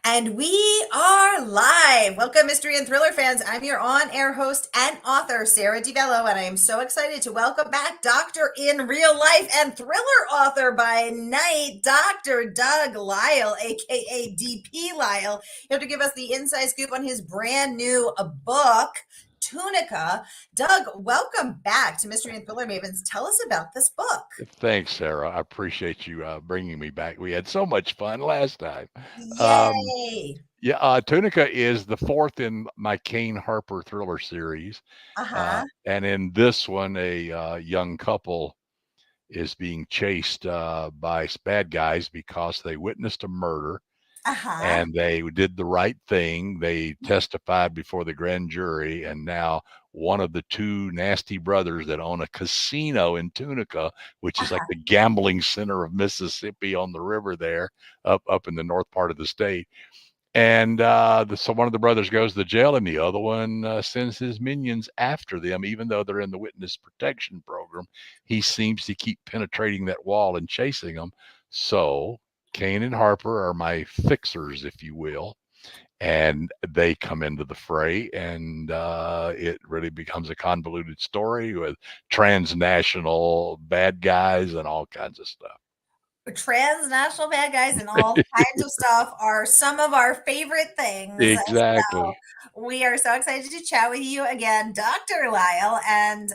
And we are live. Welcome, mystery and thriller fans. I'm your on air host and author, Sara DiVello, and I am so excited to welcome back Doctor in Real Life and thriller author by night, Dr. Doug Lyle, aka DP Lyle. You have to give us the inside scoop on his brand new book, Tunica. Doug, welcome back to Mystery and Thriller Mavens. Tell us about this book. Thanks, Sarah. I appreciate you bringing me back. We had so much fun last time. Um, Yay. Tunica is the fourth in my Kane Harper thriller series. Uh-huh. And in this one, a young couple is being chased by bad guys because they witnessed a murder Uh-huh. and they did the right thing. They testified before the grand jury, and now one of the two nasty brothers that own a casino in Tunica, which is like Uh-huh. the gambling center of Mississippi on the river there, up in the north part of the state. And so one of the brothers goes to jail, and the other one sends his minions after them, even though they're in the witness protection program. He seems to keep penetrating that wall and chasing them. So Kane and Harper are my fixers, if you will, and they come into the fray, and it really becomes a convoluted story with transnational bad guys and all kinds of stuff. Transnational bad guys and all kinds of stuff are some of our favorite things. Exactly. We are so excited to chat with you again, Dr. Lyle, and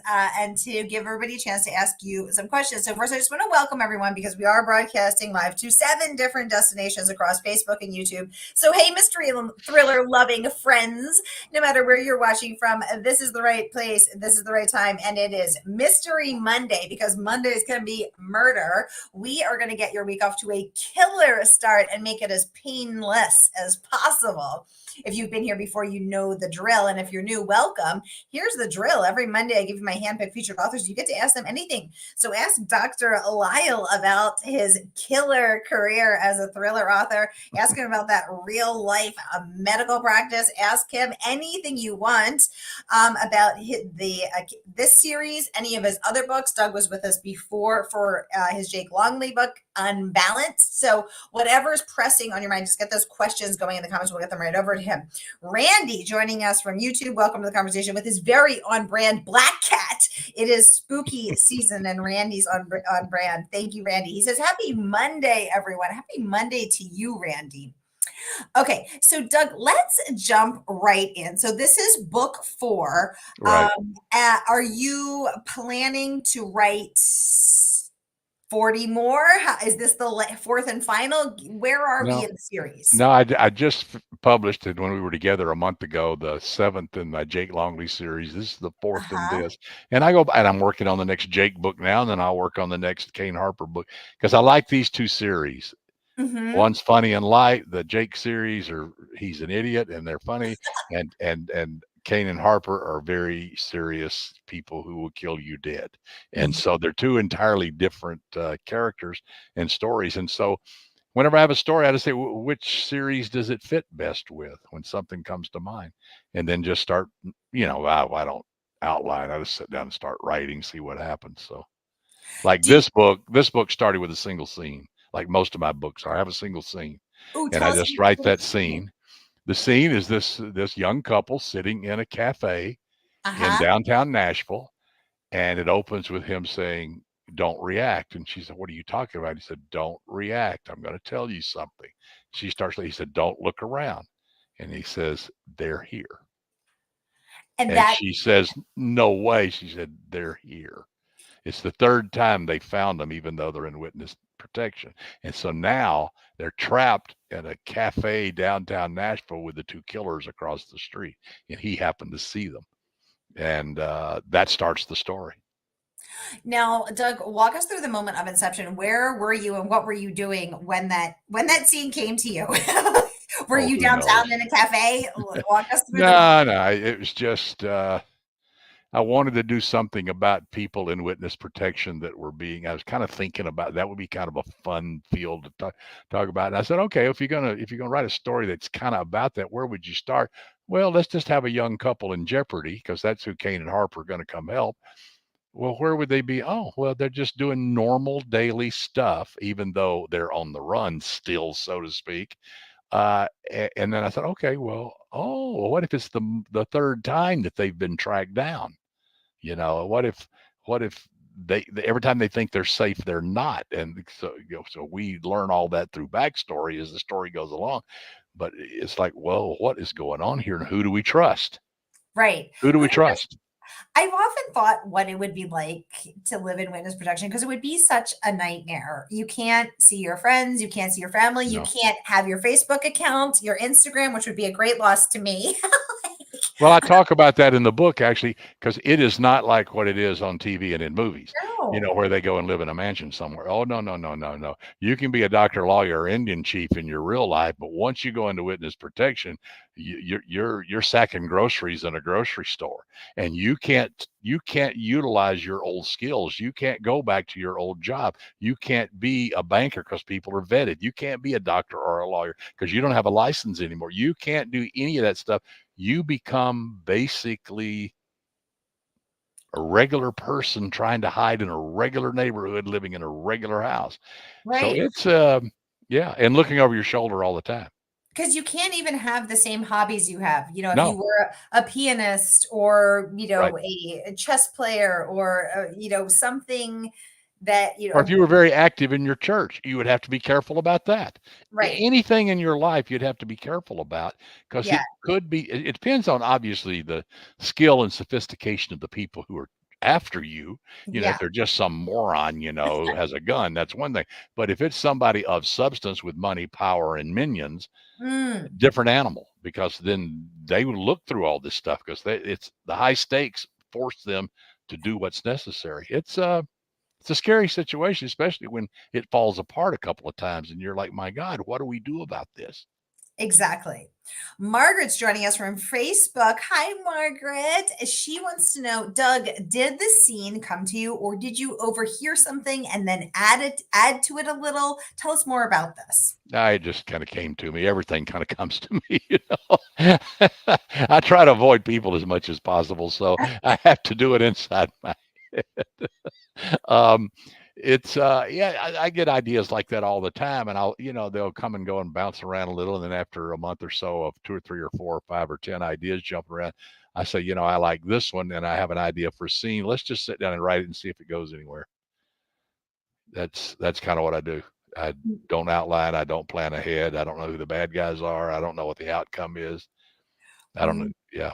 to give everybody a chance to ask you some questions. So first, I just want to welcome everyone because we are broadcasting live to 7 different destinations across Facebook and YouTube. So hey, mystery and thriller loving friends, no matter where you're watching from, this is the right place, this is the right time, and it is Mystery Monday because Monday is going to be murder. We are going to get your week off to a killer start and make it as painless as possible. If you've been here before, you know the drill. And if you're new, welcome. Here's the drill. Every Monday, I give you my handpicked featured authors. You get to ask them anything. So ask Dr. Lyle about his killer career as a thriller author. Ask him about that real life medical practice. Ask him anything you want about this series, any of his other books. Doug was with us before for his Jake Longley book, Unbalanced. So whatever's pressing on your mind, just get those questions going in the comments. We'll get them right over to him. Randy joining us from YouTube. Welcome to the conversation with his very on brand black cat. It is spooky season and Randy's on brand. Thank you, Randy. He says, Happy Monday, everyone. Happy Monday to you, Randy. Okay, so Doug, let's jump right in. So this is book 4. Right. Are you planning to write 40 more? Is this the fourth and final? Where are we No, in the series? no, I just published it when we were together a month ago, the seventh in my Jake Longley series. This is the fourth in Uh-huh. this, and I go and I'm working on the next Jake book now, and then I'll work on the next Kane Harper book because I like these two series. Mm-hmm. One's funny and light. The Jake series, or he's an idiot, and they're funny, and Kane and Harper are very serious people who will kill you dead, and so they're two entirely different characters and stories, and so whenever I have a story, I just say, which series does it fit best with when something comes to mind? And then just start, I don't outline. I just sit down and start writing, see what happens. So, like Do this book started with a single scene, like most of my books are. I have a single scene and tell I us just write that scene. The scene is this young couple sitting in a cafe in Uh-huh. downtown Nashville, and it opens with him saying, "Don't react." And she said, "What are you talking about?" He said, "Don't react. I'm going to tell you something." He said, "Don't look around." And he says, "They're here." And And that she says, "No way." She said, "They're here." It's the third time they found them, even though they're in witness protection. And so now they're trapped in a cafe downtown Nashville with the two killers across the street. And he happened to see them. And that starts the story. Now, Doug, walk us through the moment of inception. Where were you and what were you doing when that scene came to you? Were Oh, you who knows? downtown in a cafe? Walk us through the moment. No, no. It was just I wanted to do something about people in witness protection that were being. I was kind of thinking about that would be kind of a fun field to talk about. And I said, okay, if you're gonna write a story that's kind of about that, where would you start? Well, let's just have a young couple in jeopardy because that's who Kane and Harper are going to come help. Well, where would they be? Oh, well, they're just doing normal daily stuff, even though they're on the run still, so to speak. And then I thought, okay, well, oh, what if it's the third time that they've been tracked down? What if they every time they think they're safe, they're not? And so we learn all that through backstory as the story goes along. But it's like, well, what is going on here, and who do we trust? Right. Who do Who we does trust? I've often thought what it would be like to live in witness protection because it would be such a nightmare. You can't see your friends, you can't see your family, you No. can't have your Facebook account, your Instagram, which would be a great loss to me. Well, I talk about that in the book actually, because it is not like what it is on TV and in movies, No. where they go and live in a mansion somewhere. Oh, no, no, no, no, no. You can be a doctor, lawyer, or Indian chief in your real life, but once you go into witness protection, you're sacking groceries in a grocery store, and you can't utilize your old skills. You can't go back to your old job. You can't be a banker because people are vetted. You can't be a doctor or a lawyer because you don't have a license anymore. You can't do any of that stuff. You become basically a regular person trying to hide in a regular neighborhood, living in a regular house. So Right. it's yeah, and looking over your shoulder all the time. Because you can't even have the same hobbies you have. If you No, were a pianist or, right. a chess player or, something that, Or if you were very active in your church, you would have to be careful about that. right. Anything in your life you'd have to be careful about, because Yeah. it could be, it depends on obviously the skill and sophistication of the people who are after you. If Yeah. they're just some moron, who has a gun, that's one thing. But if it's somebody of substance with money, power, and minions, Mm, different animal, because then they would look through all this stuff, because it's the high stakes force them to do what's necessary. It's a scary situation, especially when it falls apart a couple of times and you're like, my God, what do we do about this? exactly. Margaret's joining us from Facebook. Hi, Margaret. She wants to know, Doug, did the scene come to you, or did you overhear something and then add to it a little? Tell us more about this. I just kind of came to me. Everything kind of comes to me. I try to avoid people as much as possible, so I have to do it inside my um it's yeah, I get ideas like that all the time, and they'll come and go and bounce around a little, and then after a month or so of two or three or four or five or 10 ideas jumping around, I say, I like this one, and I have an idea for a scene. Let's just sit down and write it and see if it goes anywhere. That's kind of what I do. I don't outline, I don't plan ahead, I don't know who the bad guys are, I don't know what the outcome is. I don't know. Mm, Yeah.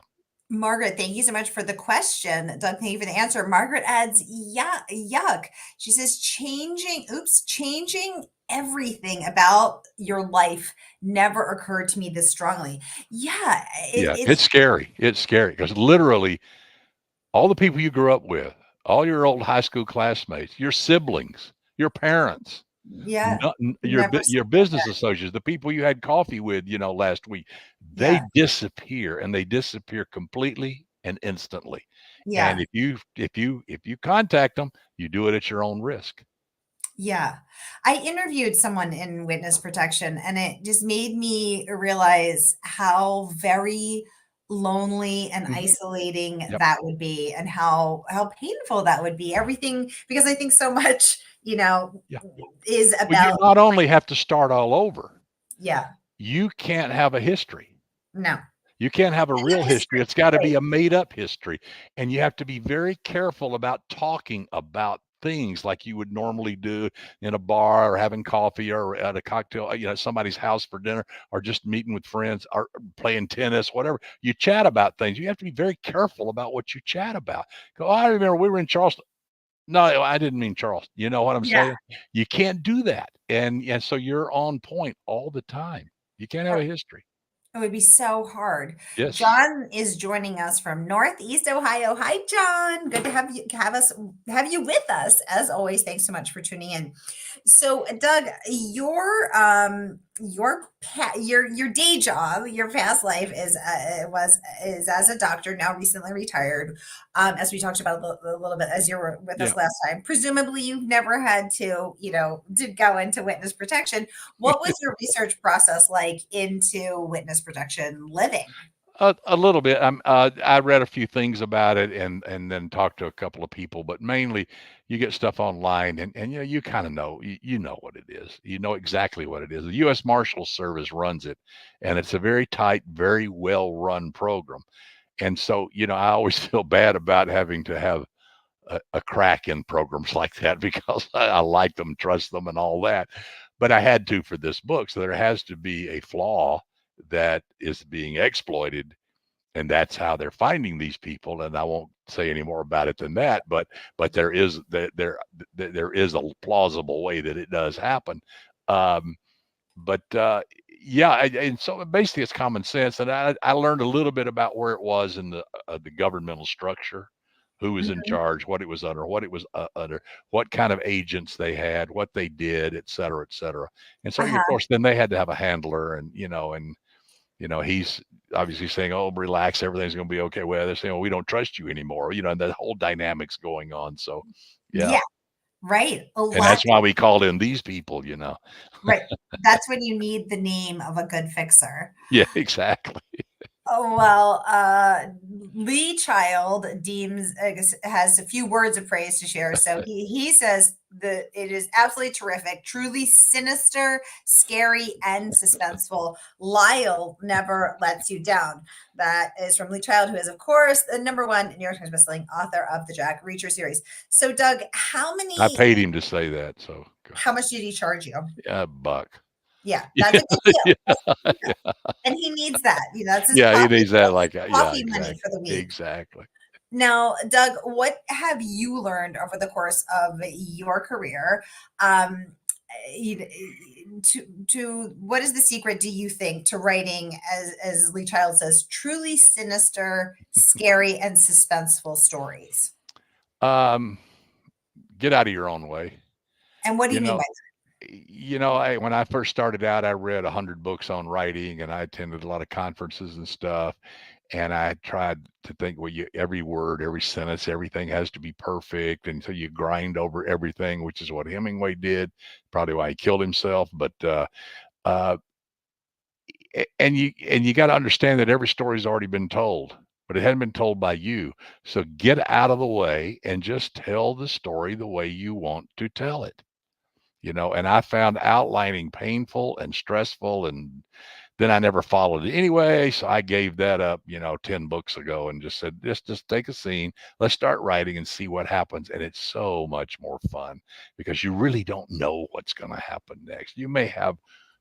Margaret, thank you so much for the question. Doug, thank you for the answer. Margaret adds, yeah, yuck. She says, changing everything about your life never occurred to me this strongly. Yeah, Yeah, it's it's, scary. It's scary because literally all the people you grew up with, all your old high school classmates, your siblings, your parents, yeah, never your seen business associates, the people you had coffee with, last week, they Yeah, disappear, and they disappear completely and instantly. And yeah, if you contact them, you do it at your own risk. yeah. I interviewed someone in witness protection, and it just made me realize how very lonely and Mhm. isolating Yep. that would be, and how painful that would be. Everything because I think so much, Yeah. is Well, you about not only have to start all over, yeah, you can't have a history. no. You can't have a And that real history. history, It's got to right. be a made up history. And you have to be very careful about talking about things like you would normally do in a bar or having coffee or at a cocktail, somebody's house for dinner, or just meeting with friends or playing tennis, whatever. You chat about things. You have to be very careful about what you chat about. Go, I remember we were in Charleston. No, I didn't mean Charleston. You know what I'm Yeah. saying? You can't do that. And so you're on point all the time. You can't have a history. It would be so hard. Yes. John is joining us from Northeast Ohio. Hi, John. Good to have you with us as always. Thanks so much for tuning in. So, Doug, your day job, your past life is as a doctor, now recently retired. As we talked about a little bit as you were with Yeah. us last time. Presumably, you've never had to go into witness protection. What was your research process like into witness protection living? A little bit. I read a few things about it and then talked to a couple of people, but mainly you get stuff online and you kind of know you know what it is. You know exactly what it is. The U.S. Marshal Service runs it, and it's a very tight, very well run program. And so I always feel bad about having to have a crack in programs like that because I like them, trust them, and all that. But I had to for this book, so there has to be a flaw that is being exploited, and that's how they're finding these people. And I won't say any more about it than that, but there is a plausible way that it does happen. um, but yeah, and so basically it's common sense, and I learned a little bit about where it was in the governmental structure, who was in Mhm. charge, what it was under, what it was under, what kind of agents they had, what they did, et cetera, et cetera. And so of Uh-huh. course then they had to have a handler, and he's obviously saying, "Oh, relax, everything's going to be okay." Well, they're saying, "Well, we don't trust you anymore." And the whole dynamics going on. So, yeah, Yeah, right. A and lot. that's why we called in these people. Right. That's when you need the name of a good fixer. Yeah, exactly. Oh, well, Lee Child deems I guess, has a few words of praise to share. So he says that it is absolutely terrific, truly sinister, scary, and suspenseful. Lyle never lets you down. That is from Lee Child, who is, of course, the number one New York Times bestselling author of the Jack Reacher series. So, Doug, I paid him to say that, so how much did he charge you? yeah, buck. Yeah, that's Yeah, a good deal. yeah, That's a good deal. yeah, And he needs that. That's his yeah. He coffee. needs that, That's his like, yeah, coffee money exactly, for the week. exactly. Now, Doug, what have you learned over the course of your career? Um, to what is the secret, do you think, to writing, as Lee Child says, truly sinister, scary, and suspenseful stories? Um, get out of your own way. And what do You you mean by know, when I first started out, I read 100 books on writing, and I attended a lot of conferences and stuff. And I tried to think, well, every word, every sentence, everything has to be perfect, and so you grind over everything, which is what Hemingway did. Probably why he killed himself. But uh, and you got to understand that every story's already been told, but it hadn't been told by you. So get out of the way and just tell the story the way you want to tell it. And I found outlining painful and stressful, and then I never followed it anyway. So I gave that up, 10 books ago, and just said, just take a scene. Let's start writing and see what happens. And it's so much more fun because you really don't know what's going to happen next. You may have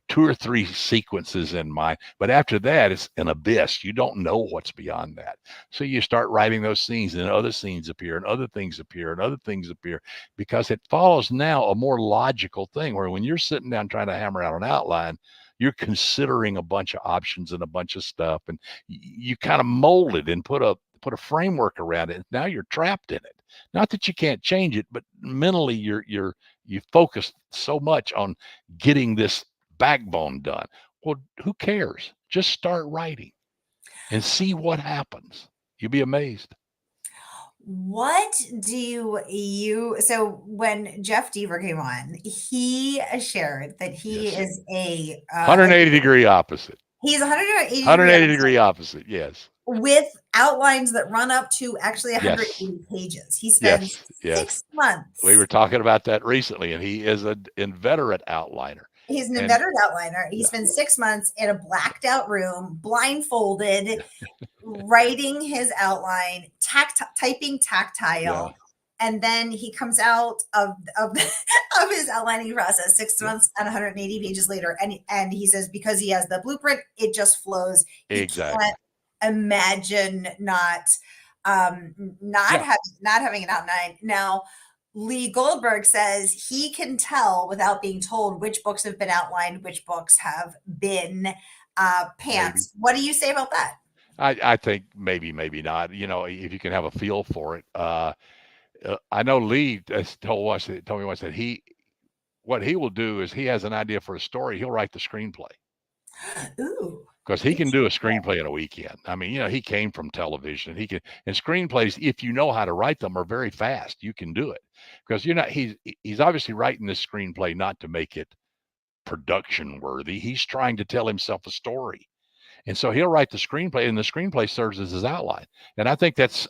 two or three sequences in mind, but after that, it's an abyss. You don't know what's beyond that. So you start writing those scenes, and other scenes appear, and other things appear, and other things appear, because it follows now a more logical thing, where when you're sitting down trying to hammer out an outline, you're considering a bunch of options and a bunch of stuff, and you kind of mold it and put a framework around it. Now you're trapped in it. Not that you can't change it, but mentally you focus so much on getting this backbone done. Well, who cares? Just start writing and see what happens. You'll be amazed. What do you so when Jeff Deaver came on, he shared that he Yes. is a 180-degree opposite. he's 180-degree 180-degree opposite. Yes. with outlines that run up to actually Yes. 180 pages. He spends Yes. Yes. 6 We were months. talking about that recently, and he is an inveterate outliner. He's an And inveterate outliner. He yeah, spends 6 months in a blacked out room, blindfolded, writing his outline, typing yeah, tactile, and then he comes out of of his outlining process 6 months and 180 pages later, and he says because he has the blueprint, it just flows. He can't exactly. imagine um, Yeah, not having an outline. Now, Lee Goldberg says he can tell without being told which books have been outlined, which books have been maybe. pants. What do you say about that? I think maybe, maybe not. If you can have a feel for it. I know Lee told me once that what he will do is he has an idea for a story. He'll write the screenplay Ooh, because he can do a interesting. screenplay in a weekend. I mean, he came from television. And screenplays, if you know how to write them, are very fast. You can do it because he's obviously writing this screenplay not to make it production worthy. He's trying to tell himself a story. And so he'll write the screenplay, and the screenplay serves as his outline. And I think that's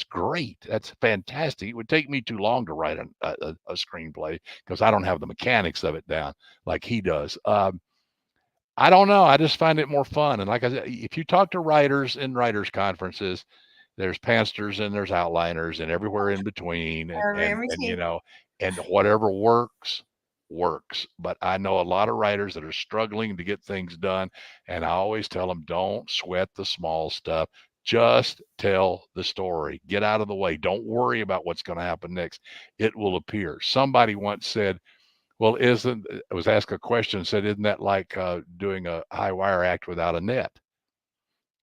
great. That's fantastic. It would take me too long to write a screenplay because I don't have the mechanics of it down like he does. I don't know. I just find it more fun. And like I said, if you talk to writers in writers conferences, there's pantsters and there's outliners and everywhere in between, and whatever works. But I know a lot of writers that are struggling to get things done, and I always tell them, don't sweat the small stuff. Just tell the story. Get out of the way. Don't worry about what's going to happen next. It will appear. Somebody once said, well, isn't I was asked a question, said, isn't that like doing a high wire act without a net?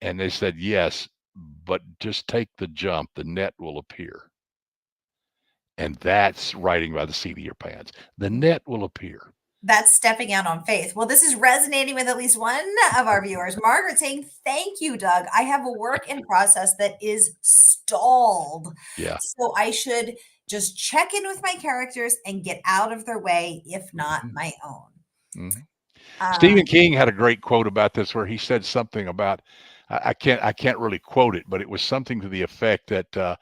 And they said, yes, but just take the jump. The net will appear. And that's writing by the seat of your pants. The net will appear. That's stepping out on faith. Well, this is resonating with at least one of our viewers. Margaret saying, thank you, Doug. I have a work in process that is stalled. Yeah. So I should just check in with my characters and get out of their way, if not my own. Mm-hmm. Stephen King had a great quote about this where he said something about, I can't really quote it, but it was something to the effect that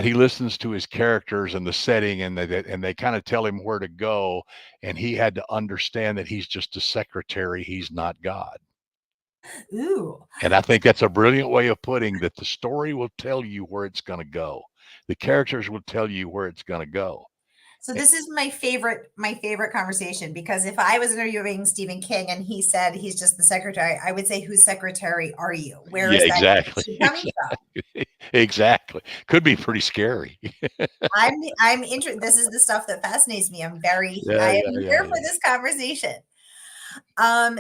he listens to his characters and the setting, and they kind of tell him where to go, and he had to understand that he's just a secretary. He's not God. Ooh. And I think that's a brilliant way of putting that. The story will tell you where it's going to go. The characters will tell you where it's going to go. So this is my favorite conversation, because if I was interviewing Stephen King and he said he's just the secretary, I would say, whose secretary are you? Where is that exactly coming from? Exactly. Could be pretty scary. I'm interested. This is the stuff that fascinates me. I am here for this conversation.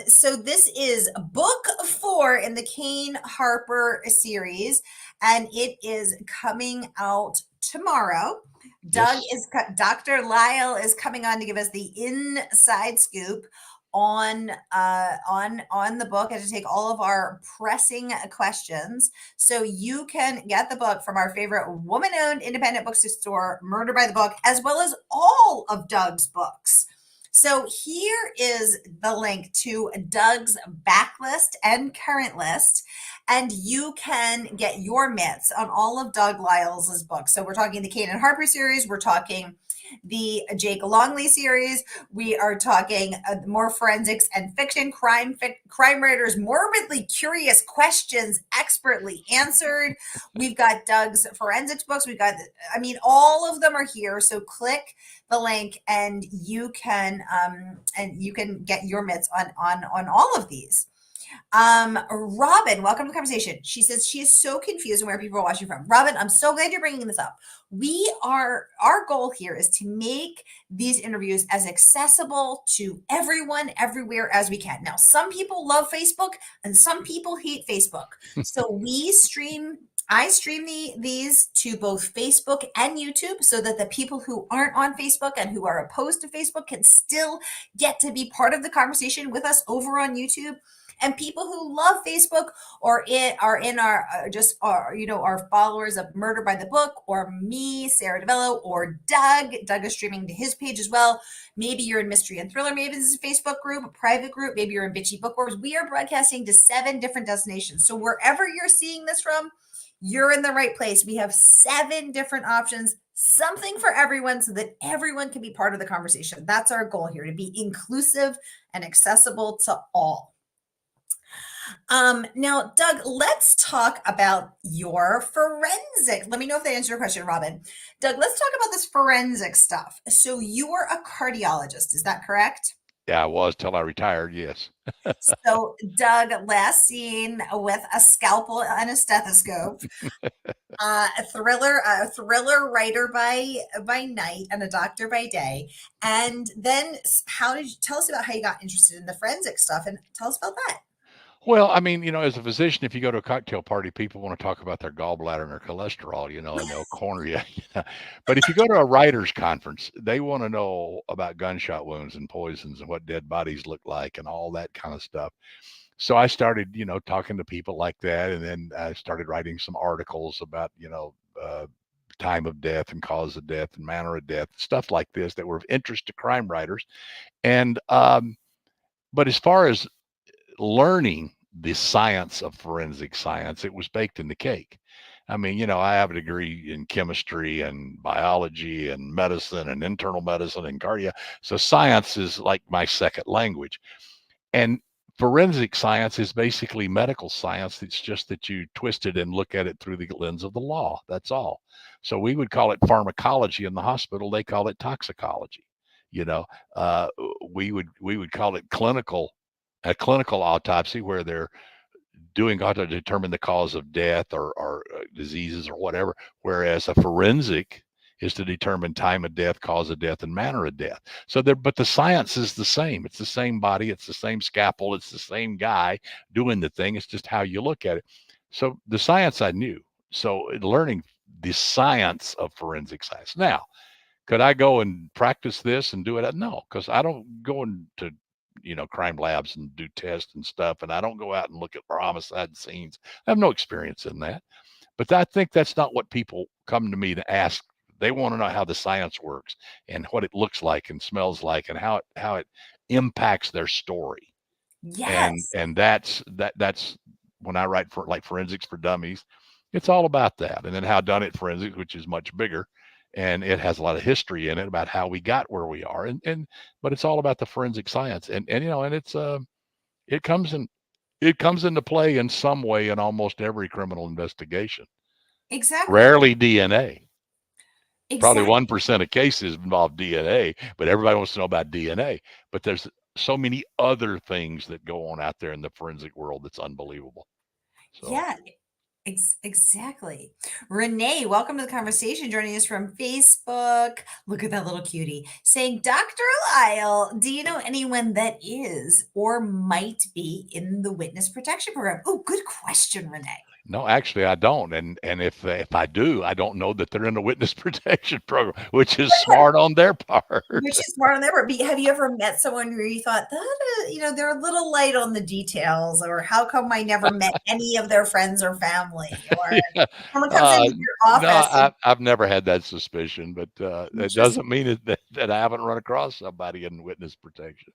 So this is book 4 in the Kane Harper series, and it is coming out tomorrow. Dr. Lyle is coming on to give us the inside scoop on the book, and to take all of our pressing questions. So you can get the book from our favorite woman-owned independent bookstore, Murder by the Book, as well as all of Doug's books. So here is the link to Doug's backlist and current list, and you can get your mitts on all of Doug Lyle's books. So we're talking the Kane and Harper series. We're talking the Jake Longley series. We are talking more forensics and fiction, crime writers, morbidly curious questions expertly answered. We've got Doug's forensics books. All of them are here. So click the link and you can get your mitts on all of these. Robin, welcome to the conversation. She says she is so confused on where people are watching from. Robin, I'm so glad you're bringing this up. Our goal here is to make these interviews as accessible to everyone, everywhere as we can. Now, some people love Facebook and some people hate Facebook. So I stream these to both Facebook and YouTube, so that the people who aren't on Facebook and who are opposed to Facebook can still get to be part of the conversation with us over on YouTube. And people who love Facebook or are in our followers of Murder by the Book, or me, Sara DiVello, or Doug. Doug is streaming to his page as well. Maybe you're in Mystery and Thriller. Maybe this is a Facebook group, a private group. Maybe you're in Bitchy Book Wars. We are broadcasting to 7 different destinations. So wherever you're seeing this from, you're in the right place. We have 7 different options, something for everyone, so that everyone can be part of the conversation. That's our goal here, to be inclusive and accessible to all. Now, Doug, let's talk about your forensics. Let me know if that answered your question, Robin. Doug, let's talk about this forensic stuff. So you were a cardiologist, is that correct? Yeah, I was till I retired. Yes. So Doug, last seen with a scalpel and a stethoscope, a thriller writer by night and a doctor by day. And then tell us about how you got interested in the forensic stuff, and tell us about that. Well, as a physician, if you go to a cocktail party, people want to talk about their gallbladder and their cholesterol, and they'll corner you. But if you go to a writers' conference, they want to know about gunshot wounds and poisons and what dead bodies look like and all that kind of stuff. So I started, talking to people like that, and then I started writing some articles about, time of death and cause of death and manner of death, stuff like this that were of interest to crime writers. And but as far as learning the science of forensic science. It was baked in the cake. I mean, I have a degree in chemistry and biology and medicine and internal medicine and cardio. So science is like my second language. And forensic science is basically medical science. It's just that you twist it and look at it through the lens of the law. That's all. So we would call it pharmacology in the hospital. They call it toxicology. You know, uh, we would call it a clinical autopsy where they're doing how to determine the cause of death or diseases or whatever, whereas a forensic is to determine time of death, cause of death, and manner of death. So there, but the science is the same. It's the same body. It's the same scalpel. It's the same guy doing the thing. It's just how you look at it. So the science I knew. So learning the science of forensic science. Now, could I go and practice this and do it? No, because I don't go into crime labs and do tests and stuff, and I don't go out and look at homicide scenes. I have no experience in that. But I think that's not what people come to me to ask. They want to know how the science works and what it looks like and smells like and how it impacts their story. And Yes, and that's when I write for like Forensics for Dummies, it's all about that. And then How Done It Forensics, which is much bigger, and it has a lot of history in it about how we got where we are. And but it's all about the forensic science. And and it's it comes in it comes into play in some way in almost every criminal investigation. exactly. Rarely DNA. Probably Exactly. 1% of cases involve DNA, but everybody wants to know about DNA. But there's so many other things that go on out there in the forensic world that's unbelievable. So, Yeah, exactly. Renee, welcome to the conversation. Joining us from Facebook. Look at that little cutie saying, Dr. Lyle, do you know anyone that is or might be in the witness protection program? Oh, good question, Renee. no, actually, I don't. And if I do, I don't know that they're in the witness protection program, which is smart on their part. Which is smart on their part. But have you ever met someone where you thought that, they're a little light on the details, or how come I never met any of their friends or family, or Yeah. someone comes Uh, into your no, office and I've never had that suspicion, but it just doesn't mean that I haven't run across somebody in witness protection.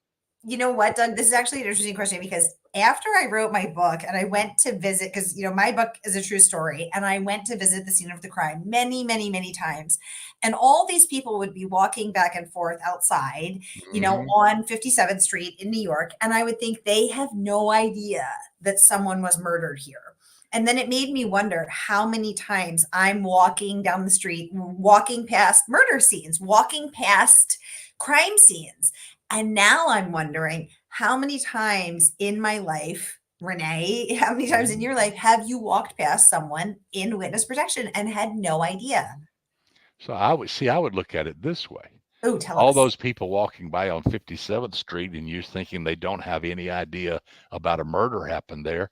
you know what, Doug? This is actually an interesting question because after I wrote my book and I went to visit, because my book is a true story, and I went to visit the scene of the crime many, many, many times, and all these people would be walking back and forth outside, Hmm. on 57th Street in New York, and I would think they have no idea that someone was murdered here. And then it made me wonder how many times I'm walking down the street, walking past murder scenes, walking past crime scenes, and now I'm wondering how many times in my life, Renee, how many times in Hmm. your life have you walked past someone in witness protection and had no idea? So I would look at it this way. Oh, tell All us. those people walking by on 57th Street and you thinking they don't have any idea about a murder happened there,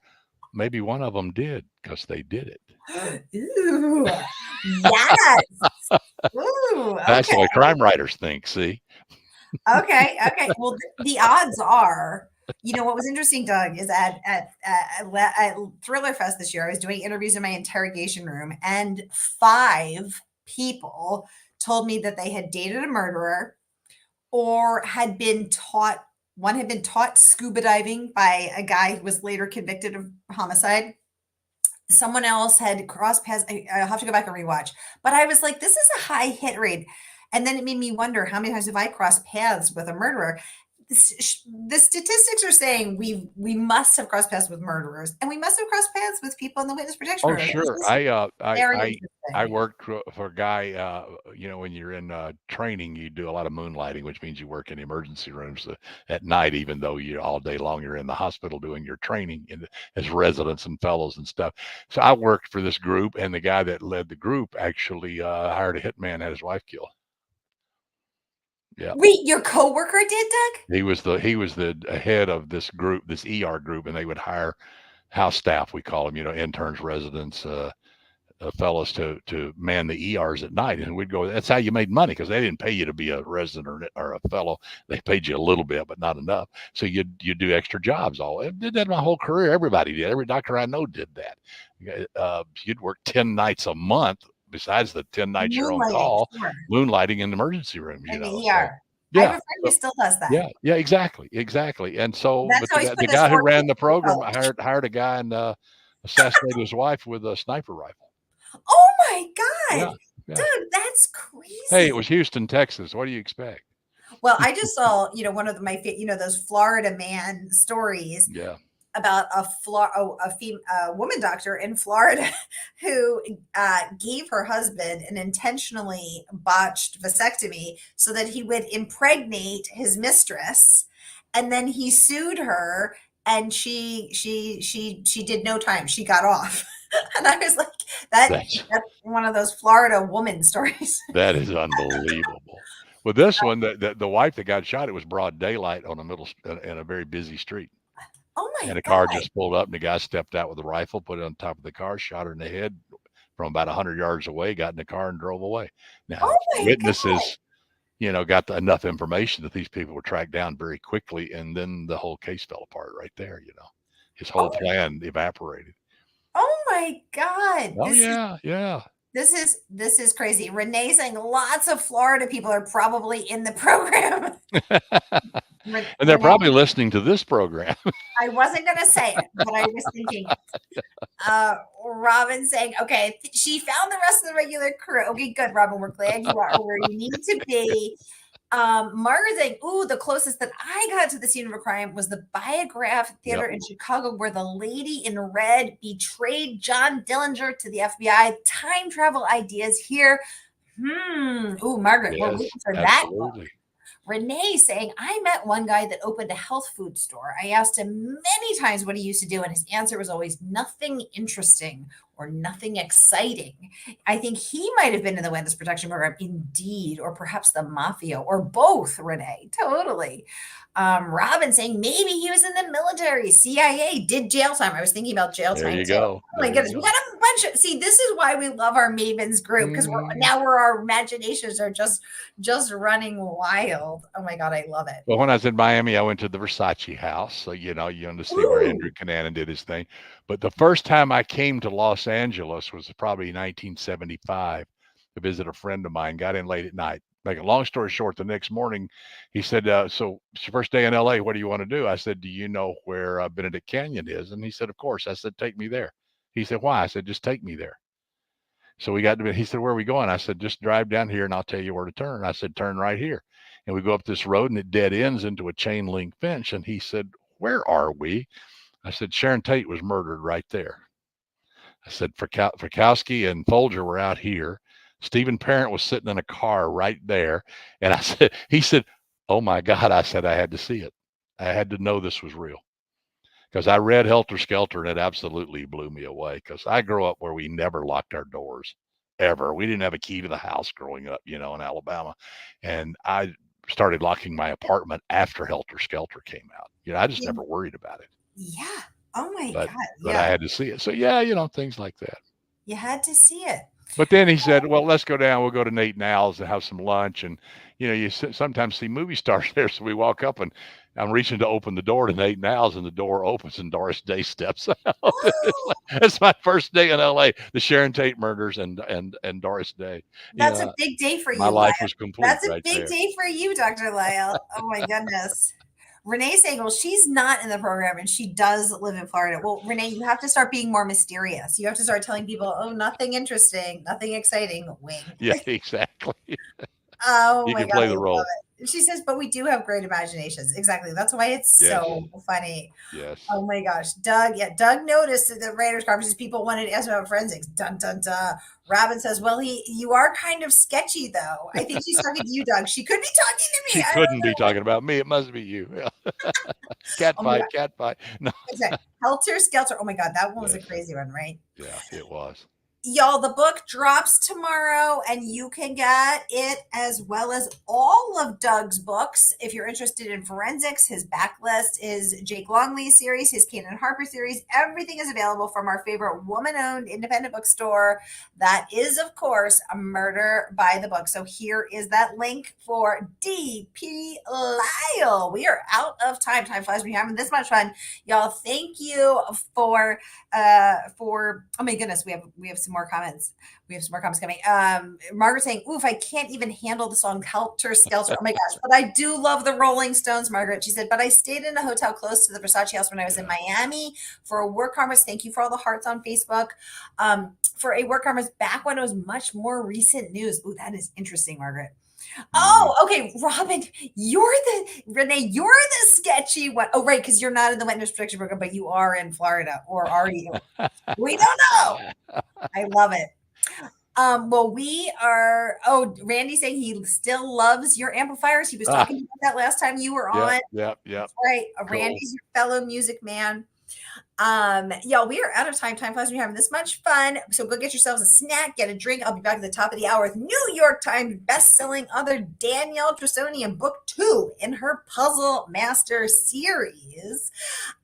maybe one of them did because they did it. Ooh, yes. Ooh, That's okay. the way crime writers think. See? Okay, okay. Well, the odds are, what was interesting, Doug, is at Thriller Fest this year, I was doing interviews in my interrogation room, and 5 people told me that they had dated a murderer or had been taught. One had been taught scuba diving by a guy who was later convicted of homicide. Someone else had crossed paths. I'll have to go back and rewatch, but I was like, this is a high hit rate. And then it made me wonder how many times have I crossed paths with a murderer? The statistics are saying we must have crossed paths with murderers, and we must have crossed paths with people in the witness protection Oh, program. This sure. is very I interesting. worked for a guy. When you're in training, you do a lot of moonlighting, which means you work in emergency rooms at night, even though you all day long you're in the hospital doing your training as residents and fellows and stuff. So I worked for this group, and the guy that led the group actually hired a hitman, had his wife killed. Yeah, Wait, your coworker did, Doug? he was the head of this group, this ER group, and they would hire house staff, we call them, interns, residents, fellows to man the ERs at night, and we'd go. That's how you made money because they didn't pay you to be a resident or a fellow. They paid you a little bit, but not enough. So you do extra jobs. I did that my whole career. Everybody did. Every doctor I know did that. You'd work 10 nights a month besides the 10 nights you're on Moonlighting, call, sure, moonlighting in emergency rooms. in the So ER. I have a Yeah. friend who So, still does that. yeah, exactly, exactly. And so, That's but how he's the putting his guy who 4 ran kids the through program college. hired a guy and assassinated his wife with a sniper rifle. Oh my Yeah, God. yeah. Dude, that's Hey, it crazy. was Houston, Texas. What do you expect? Well, I just saw, one of those Florida man stories Yeah, about a woman doctor in Florida who gave her husband an intentionally botched vasectomy so that he would impregnate his mistress, and then he sued her, and she did no time. She got off, and I was like, that's that's one of those Florida woman stories. that is unbelievable. With this one, the wife that got shot, it was broad daylight on a in a very busy street. Oh my And a car God! just pulled up, and the guy stepped out with a rifle, put it on top of the car, shot her in the head from about 100 yards away, got in the car, and drove away. Now, Oh my God! witnesses, got enough information that these people were tracked down very quickly, and then the whole case fell apart right there. His whole Oh, plan evaporated. oh my God! Oh yeah, yeah. This is crazy. Renee saying lots of Florida people are probably in the program. And they're Renee, probably listening to this program. I wasn't gonna say it, but I was thinking it. Robin saying, okay, she found the rest of the regular crew. Okay, good, Robin. We're glad you are where you need to be. Margaret saying, ooh, the closest that I got to the scene of a crime was the Biograph Yep. Theater in Chicago, where the lady in red betrayed John Dillinger to the FBI. Time travel ideas here. Ooh, Margaret, we're Yes, waiting for that book. absolutely. Renee saying, I met one guy that opened a health food store. I asked him many times what he used to do, and his answer was always nothing interesting or nothing exciting. I think he might have been in the witness protection program, indeed, or perhaps the mafia, or both, Renee. Totally. Robin saying maybe he was in the military, CIA, did jail time. I was thinking about jail There time you too. Oh go. my There you goodness, we got go. a bunch of. See, this is why we love our Mavens group, because Mhm. we're our imaginations are just running wild. Oh my God, I love it. Well, when I was in Miami, I went to the Versace house. So, you want to see where Ooh, Andrew Cunanan did his thing. But the first time I came to Los Angeles was probably 1975 to visit a friend of mine. Got in late at night. Make a long story short, the next morning, he said, so it's your first day in LA. What do you want to do? I said, do you know where Benedict Canyon is? And he said, of course. I said, take me there. He said, why? I said, just take me there. So we got to, he said, where are we going? I said, just drive down here and I'll tell you where to turn. I said, turn right here. And we go up this road and it dead ends into a chain link fence. And he said, where are we? I said, Sharon Tate was murdered right there. I said, Frykowski and Folger were out here. Stephen Parent was sitting in a car right there. And I said, he said, oh my God. I said, I had to see it. I had to know this was real because I read Helter Skelter and it absolutely blew me away because I grew up where we never locked our doors ever. We didn't have a key to the house growing up, in Alabama. And I started locking my apartment after Helter Skelter came out. I just yeah. never worried about it, Yeah. Oh my but God. but I Yeah. had to see it. So yeah, things like that. You had to see it. But then he said, "Well, let's go down. We'll go to Nate and Al's and have some lunch." And you sometimes see movie stars there. So we walk up, and I'm reaching to open the door to Nate and Al's, and the door opens, and Doris Day steps out. It's my first day in L.A. The Sharon Tate murders and Doris Day. That's a big day for My you, Lyle. life was complete That's a right big there. day for you, Dr. Lyle. Oh my goodness. Renee saying, well, she's not in the program and she does live in Florida. Well, Renee, you have to start being more mysterious. You have to start telling people, oh, nothing interesting, nothing exciting. Wink. Yeah, exactly. Oh You my can God, play I the love role. it. She says, but we do have great imaginations. Exactly. That's why it's Yes, so funny. yes. Oh my gosh. Doug, yeah, Doug noticed at the Raiders conferences people wanted to ask about forensics. Dun dun dun. Robin says, well, you are kind of sketchy though. I think she's talking to you, Doug. She could be talking to me. She I don't couldn't be know. talking about me. It must be you. Yeah. Cat Oh my God. fight, cat fight. No. Exactly. Helter Skelter. Oh my God, that one was a Yes. crazy one, right? Yeah, it was. Y'all, the book drops tomorrow and you can get it as well as all of Doug's books. If you're interested in forensics, his backlist is Jake Longley's series, his Kanan Harper series. Everything is available from our favorite woman-owned independent bookstore. That is, of course, a Murder by the Book. So here is that link for DP Lyle. We are out of time. Time flies when you're having this much fun. Y'all, thank you for oh my goodness, we have some some more comments. We have some more comments coming. Margaret saying, "Oof, I can't even handle the song Helter Skelter." Oh my gosh, but I do love the Rolling Stones, Margaret. She said, "But I stayed in a hotel close to the Versace house when I was in Miami for a work conference." Thank you for all the hearts on Facebook. For a work conference back when it was much more recent news. Ooh, that is interesting, Margaret. Oh, okay, Robin, Renee, you're the sketchy one. Oh, right, because you're not in the witness protection program, but you are in Florida, or are you? We don't know. I love it. Well, we are. Oh, Randy saying he still loves your amplifiers. He was talking about that last time you were on. Yep. That's right. Cool. Randy's your fellow music man. Y'all, we are out of time. Time flies when you're having this much fun. So go get yourselves a snack, get a drink. I'll be back at the top of the hour with New York Times bestselling author Danielle Trussoni in book 2 in her Puzzle Master series,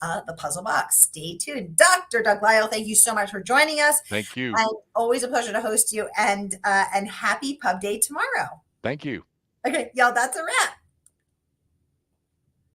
The Puzzle Box. Stay tuned. Dr. Doug Lyle, thank you so much for joining us. Thank you. And always a pleasure to host you. And happy Pub Day tomorrow. Thank you. Okay, y'all, that's a wrap.